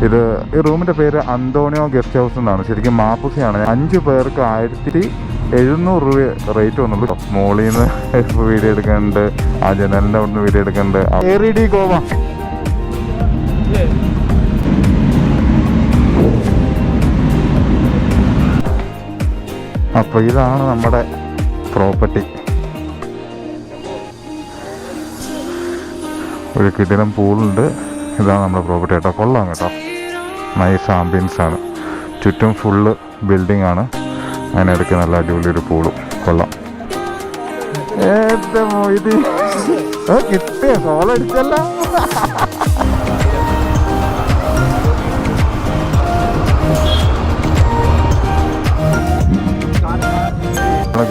ഇത് ഈ റൂമിൻ്റെ പേര് അന്തോണിയോ ഗസ്റ്റ് ഹൗസ് എന്നാണ്. ശരിക്കും മാപ്പുസയാണ്. 5 പേർക്ക് 1700 രൂപ റേറ്റ് വന്നുള്ളൂ. മോളിൽ നിന്ന് വീഡിയോ എടുക്കുന്നുണ്ട്, ആ ജനലിൻ്റെ അവിടെ നിന്ന് വീഡിയോ എടുക്കുന്നുണ്ട്. ARD ഗോവ. അപ്പോൾ ഇതാണ് നമ്മുടെ പ്രോപ്പർട്ടി. ഒരു കിടിലം പൂളുണ്ട്. ഇതാണ് നമ്മുടെ പ്രോപ്പർട്ടി കേട്ടോ. കൊള്ളാം കേട്ടോ, നൈസ് ആംബിയൻസ് ആണ്. ചുറ്റും ഫുള്ള് ബിൽഡിംഗ് ആണ്. അതിനിടയ്ക്ക് നല്ല അടിപൊളി ഒരു പൂളും. കൊള്ളാം. ഇത് കിട്ടിയ സോളടിച്ചല്ല.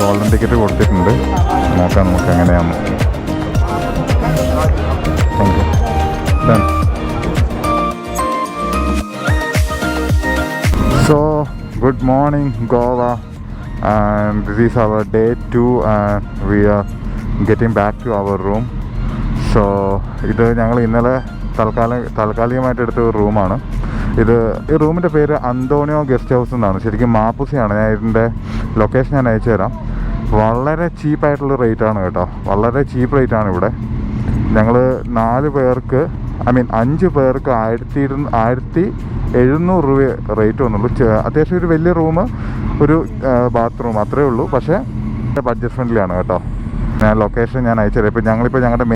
ഗോൾഡൻ ടിക്കറ്റ് കൊടുത്തിട്ടുണ്ട്. നോക്കാം നമുക്ക് എങ്ങനെയാണ്. Thank you. So good morning Goa, and this is our day 2 and we are getting back to our room. So ഇത് ഞങ്ങൾ ഇന്നലെ താൽക്കാലികമായിട്ട് എടുത്ത ഒരു റൂമാണ്. ഈ റൂമിൻ്റെ പേര് അന്തോണിയോ ഗസ്റ്റ് ഹൗസ് എന്നാണ്. ശരിക്കും മാപ്പുസയാണ്. ഞാൻ ഇതിൻ്റെ ലൊക്കേഷൻ ഞാൻ അയച്ചു തരാം. വളരെ ചീപ്പായിട്ടുള്ള റേറ്റാണ് കേട്ടോ, വളരെ ചീപ്പ് റേറ്റാണ് ഇവിടെ. ഞങ്ങൾ 4 പേർക്ക് 5 പേർക്ക് 1700 രൂപ റേറ്റ് വന്നുള്ളൂ. അത്യാവശ്യം ഒരു വലിയ റൂം, ഒരു ബാത്റൂം അത്രേ ഉള്ളൂ. പക്ഷേ ബഡ്ജറ്റ് ഫ്രണ്ട്ലി ആണ് കേട്ടോ. ഞാൻ ലൊക്കേഷൻ ഞാൻ അയച്ചുതരാം. ഇപ്പം ഞങ്ങളിപ്പോൾ ഞങ്ങളുടെ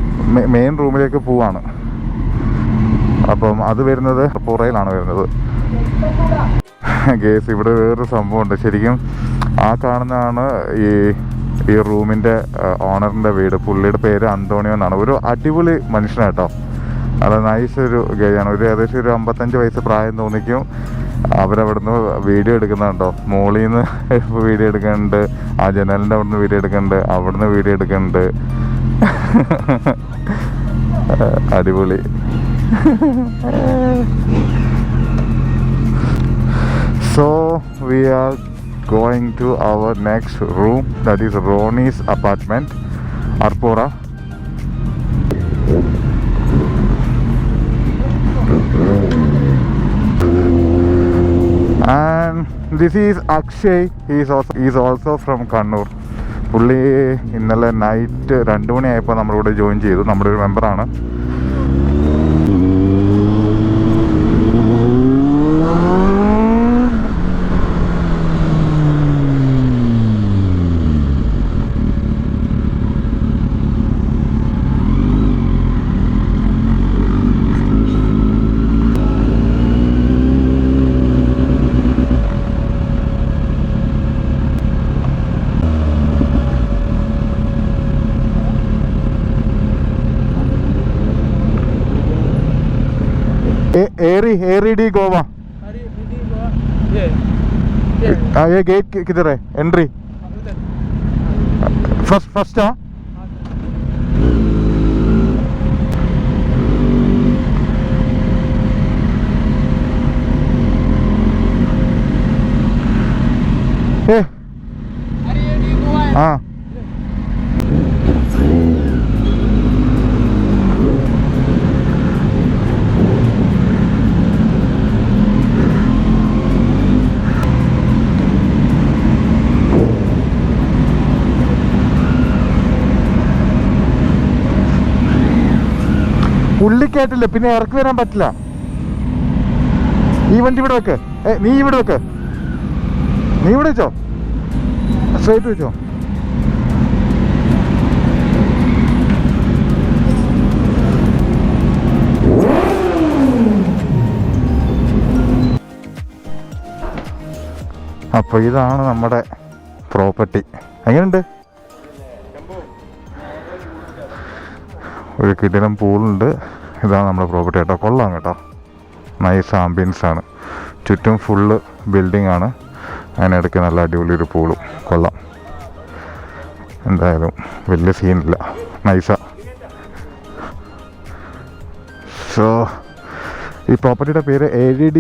മെയിൻ റൂമിലേക്ക് പോവാണ്. അപ്പം അത് വരുന്നത് പുറയിലാണ് വരുന്നത്. ഗേസ് ഇവിടെ വേറൊരു സംഭവമുണ്ട്. ശരിക്കും ആ കാണുന്നതാണ് ഈ റൂമിൻ്റെ ഓണറിൻ്റെ വീട്. പുള്ളിയുടെ പേര് അന്തോണിയോ എന്നാണ്. ഒരു അടിപൊളി മനുഷ്യനാട്ടോ. അത് നൈസ് ഒരു ഗേയാണ്. ഏകദേശം ഒരു 55 വയസ്സ് പ്രായം തോന്നിക്കും. അവരവിടുന്ന് വീഡിയോ എടുക്കുന്നുണ്ടോ, മോളിൽ നിന്ന് വീഡിയോ എടുക്കുന്നുണ്ട്, ആ ജനലിൻ്റെ അവിടുന്ന് വീഡിയോ എടുക്കുന്നുണ്ട്, അവിടുന്ന് വീഡിയോ എടുക്കുന്നുണ്ട്. അടിപൊളി. So we are going to our next room, that is Ronnie's apartment, Arpora. And this is Akshay. He is also from Kannur. പുള്ളി ഇന്നലെ നൈറ്റ് 2 മണിയായപ്പോൾ നമ്മളിവിടെ ജോയിൻ ചെയ്തു. നമ്മുടെ ഒരു മെമ്പറാണ്. ARD गोवा. ये गेट किधर है? एंट्री फर्स्ट हाँ. हाँ പുള്ളിക്കായിട്ടില്ല, പിന്നെ ഇറക്കി വരാൻ പറ്റില്ല. ഈ വണ്ടി ഇവിടെ വെക്ക്. നീ ഇവിടെ വെക്ക്. നീ ഇവിടെ വെച്ചോ, സ്ട്രൈറ്റ് വെച്ചോ. അപ്പോൾ ഇതാണ് നമ്മുടെ പ്രോപ്പർട്ടി. എങ്ങനെയുണ്ട്? ഒരു കിടിലം പൂളുണ്ട്. ഇതാണ് നമ്മുടെ പ്രോപ്പർട്ടി കേട്ടോ. കൊള്ളാം കേട്ടോ, നൈസ് ആംബിയൻസ് ആണ്. ചുറ്റും ഫുള്ള് ബിൽഡിംഗ് ആണ്. അതിനിടയ്ക്ക് നല്ല അടിപൊളി ഒരു പൂളും. കൊള്ളാം. എന്തായാലും വലിയ സീനില്ല, നൈസാ. സോ ഈ പ്രോപ്പർട്ടിയുടെ പേര് ARD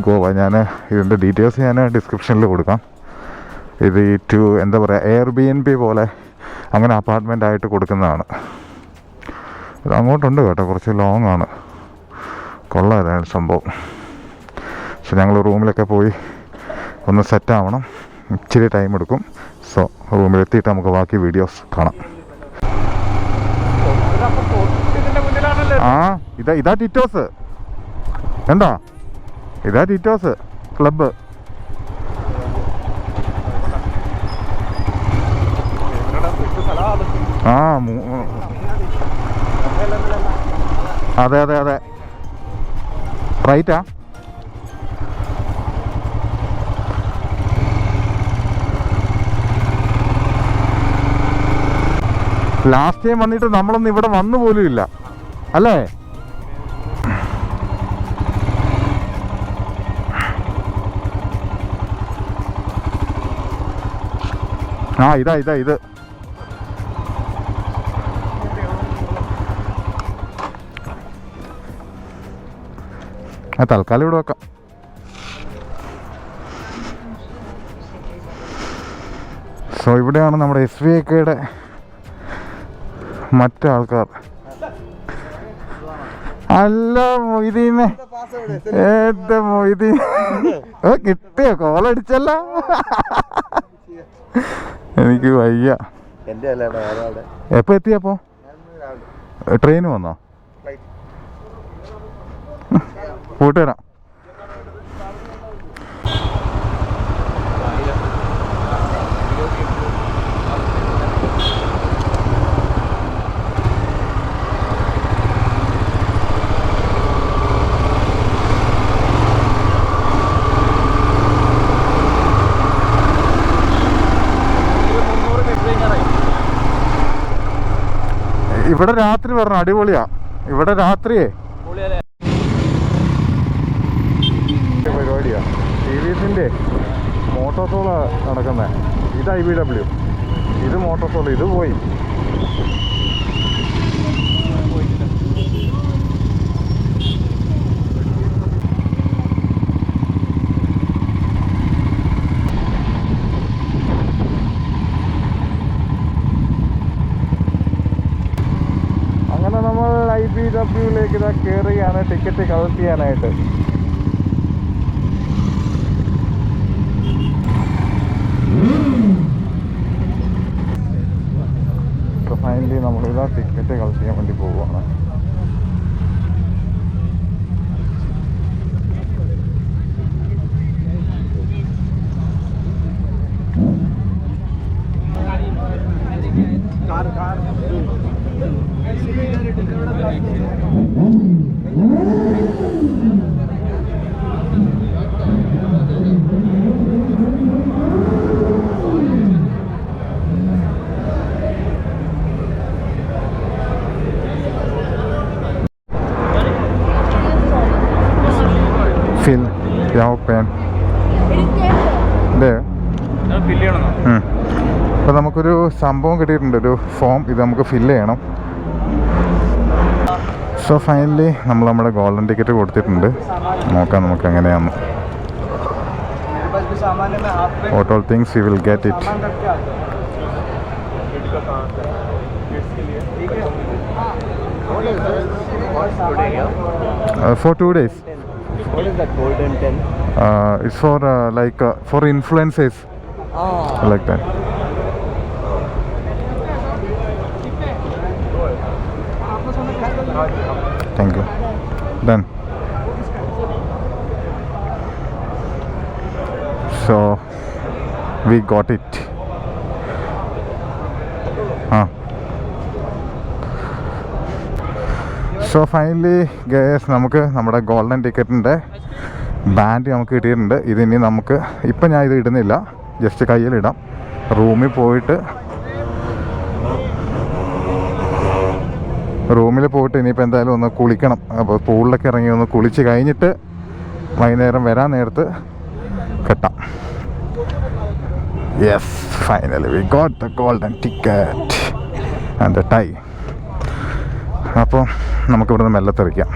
ഗോവ. ഞാൻ ഇതിൻ്റെ ഡീറ്റെയിൽസ് ഞാൻ ഡിസ്ക്രിപ്ഷനിൽ കൊടുക്കാം. ഇത് എന്താ പറയുക, Airbnb പോലെ അങ്ങനെ അപ്പാർട്ട്മെൻ്റ് ആയിട്ട് കൊടുക്കുന്നതാണ്. ഇത് അങ്ങോട്ടുണ്ട് കേട്ടോ, കുറച്ച് ലോങ് ആണ്. കൊള്ളാം സംഭവം. സോ ഞങ്ങൾ റൂമിലൊക്കെ പോയി ഒന്ന് സെറ്റാവണം, ഇച്ചിരി ടൈം എടുക്കും. സോ റൂമിലെത്തിയിട്ട് നമുക്ക് ബാക്കി വീഡിയോസ് കാണാം. ഇതാ ടിറ്റോസ്, എന്താ ഇതാ ടിറ്റോസ് ക്ലബ്ബ്. അതെ അതെ അതെ, റൈറ്റാ. ലാസ്റ്റ് ടൈം വന്നിട്ട് നമ്മളൊന്നും ഇവിടെ വന്നു പോലും ഇല്ല അല്ലേ? ഇതാ ഇത് തൽക്കാലം ഇവിടെ വെക്കാം. സോ ഇവിടെയാണ് നമ്മുടെ SVIKയുടെ മറ്റാൾക്കാർ. അല്ല മൊയ്തീനെ, ഏത് മൊയ്തീൻ കിട്ടിയോ? കോളടിച്ചല്ല, എനിക്ക് വയ്യ. എപ്പോ എത്തിയപ്പോ? ട്രെയിന് വന്നോ? പോയിട്ട് വരാം. ഇവിടെ രാത്രി പറഞ്ഞു അടിപൊളിയാ. ഇവിടെ രാത്രിയേ പരിപാടിയാ. TVSന്റെ മോട്ടോസോള നടക്കുന്നത്. ഇത് IBW, ഇത് മോട്ടോസോള. ഇത് പോയി. അങ്ങനെ നമ്മൾ IBWയിലേക്ക് ഇതാ കയറുകയാണ് ടിക്കറ്റ് കളക്ട് ചെയ്യാനായിട്ട്. ഫൈനലി നമ്മളിതാ ടിക്കറ്റ് കളക്ട് ചെയ്യാൻ വേണ്ടി പോവുകയാണ്. Fill your pen. അപ്പോൾ നമുക്കൊരു സംഭവം കിട്ടിയിട്ടുണ്ട്, ഒരു ഫോം. ഇത് നമുക്ക് ഫില്ല് ചെയ്യണം. സോ ഫൈനലി നമ്മൾ നമ്മുടെ ഗോൾഡൻ ടിക്കറ്റ് കൊടുത്തിട്ടുണ്ട്. നോക്കാം നമുക്ക് എങ്ങനെയാന്ന്. What all things you will get it for 2 days. What is that golden 10? It's for for influencers. Like that. Thank you. Done. So we got it. So finally guys നമുക്ക് നമ്മുടെ golden ടിക്കറ്റിൻ്റെ band നമുക്ക് കിട്ടിയിട്ടുണ്ട്. ഇതിനി നമുക്ക് ഇപ്പം ഞാൻ ഇത് ഇടുന്നില്ല, ജസ്റ്റ് കയ്യിലിടാം. റൂമിൽ പോയിട്ട് ഇനിയിപ്പോൾ എന്തായാലും ഒന്ന് കുളിക്കണം. അപ്പോൾ പൂളിലൊക്കെ ഇറങ്ങി ഒന്ന് കുളിച്ച് കഴിഞ്ഞിട്ട് വൈകുന്നേരം വരാൻ നേരത്ത് കെട്ടാം. Yes, finally we got the golden ticket and the tie. അപ്പോൾ നമുക്കിവിടുന്ന് മെല്ലെ തെറിക്കാം.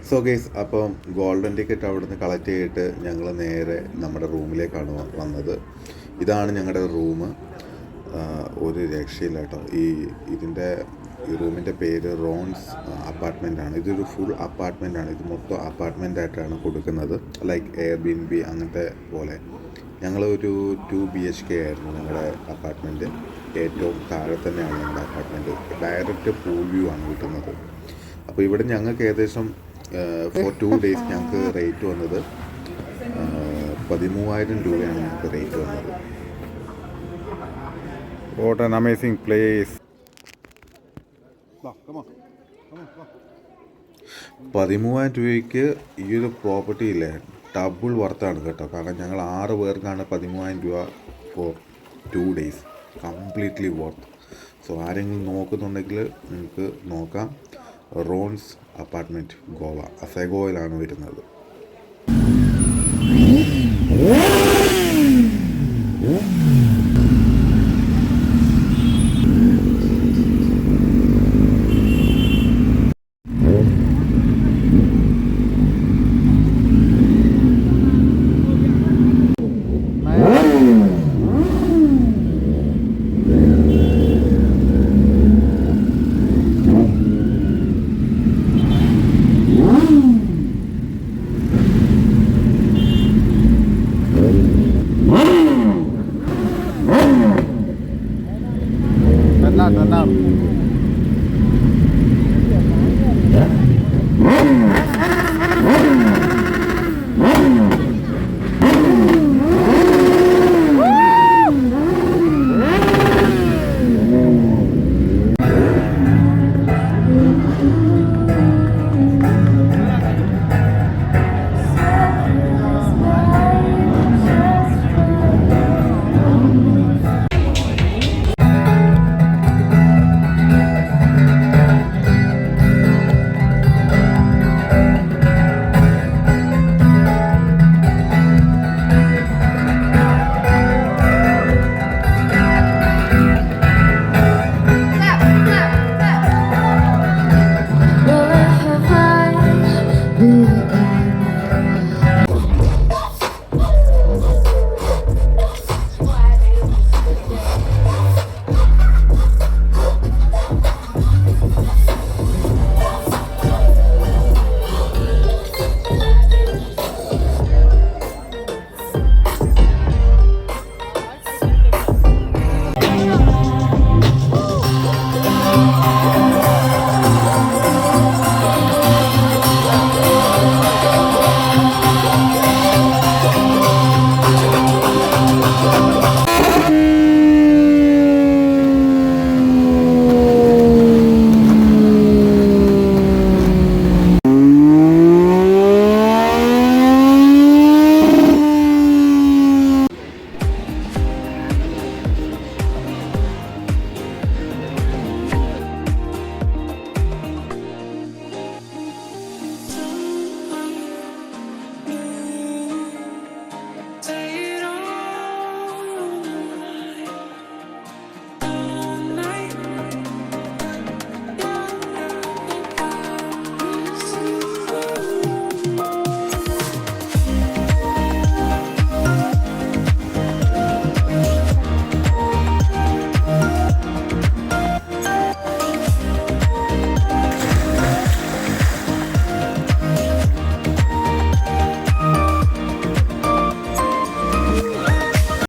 സോ ഗൈസ്, അപ്പം ഗോൾഡൻ ടിക്കറ്റ് അവിടുന്ന് കളക്ട് ചെയ്തിട്ട് ഞങ്ങൾ നേരെ നമ്മുടെ റൂമിലേക്കാണ് വന്നത്. ഇതാണ് ഞങ്ങളുടെ റൂം. ഒരു രക്ഷയില്ല കേട്ടോ. ഇതിൻ്റെ ഈ റൂമിൻ്റെ പേര് റോൺസ് അപ്പാർട്ട്മെൻ്റ് ആണ്. ഇതൊരു ഫുൾ അപ്പാർട്ട്മെൻ്റ് ആണ്. ഇത് മൊത്തം അപ്പാർട്ട്മെൻ്റ് ആയിട്ടാണ് കൊടുക്കുന്നത്, ലൈക്ക് എയർബിഎൻബി അങ്ങനത്തെ പോലെ. ഞങ്ങളൊരു 2 BHK ആയിരുന്നു ഞങ്ങളുടെ അപ്പാർട്ട്മെൻറ്റ്. ഏറ്റവും താഴെ തന്നെയാണ് ഞങ്ങളുടെ അപ്പാർട്ട്മെൻറ്റ്. ഡയറക്റ്റ് പൂൾ വ്യൂ ആണ് കിട്ടുന്നത്. അപ്പോൾ ഇവിടെ ഞങ്ങൾക്ക് ഏകദേശം ഫോർ 2 days ഞങ്ങൾക്ക് റേറ്റ് വന്നത് 13,000 രൂപയാണ് ഞങ്ങൾക്ക് റേറ്റ് വന്നത്. What an amazing place. 13,000 രൂപയ്ക്ക് ഈ ഒരു പ്രോപ്പർട്ടി ഇല്ലേ ഡബിൾ വർത്താണ് കേട്ടോ. കാരണം ഞങ്ങൾ 6 പേർക്കാണ് 13,000 രൂപ for 2 days. Completely worth. So ആരെങ്കിലും നോക്കുന്നുണ്ടെങ്കിൽ നിങ്ങൾക്ക് നോക്കാം. റോൺസ് അപ്പാർട്ട്മെൻറ്റ് ഗോവ, അസൈഗോയിലാണ് വരുന്നത്. Where have I been?